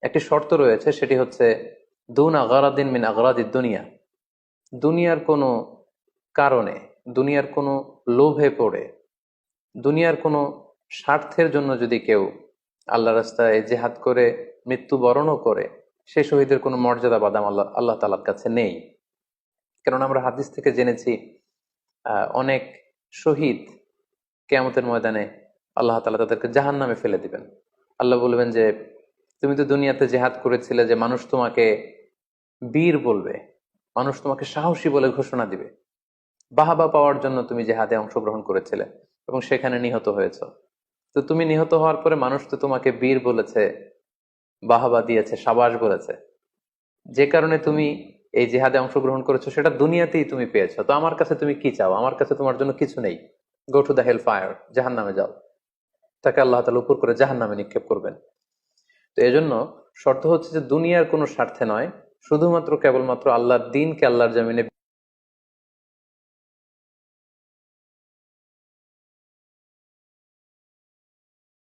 একটি শর্ত রয়েছে, সেটি হচ্ছে দুন আগারাদিন মিন আগারাদিদ দুনিয়া। দুনিয়ার কোনো কারণে, দুনিয়ার কোনো লোভে পড়ে, দুনিয়ার কোনো স্বার্থের জন্য যদি কেউ আল্লাহ রাস্তায় জেহাদ করে মৃত্যুবরণও করে, সে শহীদের কোনো মর্যাদা বাদাম আল্লাহ আল্লাহ তালার কাছে নেই। কারণ আমরা হাদিস থেকে জেনেছি অনেক শহীদ কিয়ামতের ময়দানে আল্লাহ তাআলা তাদেরকে জাহান্নামে ফেলে দিবেন। আল্লাহ বলবেন যে তুমি তো দুনিয়াতে জেহাদ করেছিলে, যে মানুষ তোমাকে বীর বলবে, মানুষ তোমাকে সাহসী বলে ঘোষণা দিবে, বাহাবা পাওয়ার জন্য তুমি জেহাদে অংশগ্রহণ করেছিলে এবং সেখানে নিহত হয়েছ। তো তুমি নিহত হওয়ার পরে মানুষ তো তোমাকে বীর বলেছে, বাহাবা দিয়েছে, সাবাস বলেছে, যে কারণে তুমি এই জেহাদে অংশগ্রহণ করেছো, সেটা দুনিয়াতেই তুমি পেয়েছো। তো আমার কাছে তুমি কি চাও? আমার কাছে তোমার জন্য কিছু নেই। Go to the hell fire, জাহান নামে যাও। তাকে আল্লাহ তাআলা উপর করে জাহান নামে নিক্ষেপ করবেন। তো এজন্য শর্ত হচ্ছে যে দুনিয়ার কোনো স্বার্থে নয়, শুধুমাত্র কেবলমাত্র আল্লাহর দিনকে আল্লাহর জমিনে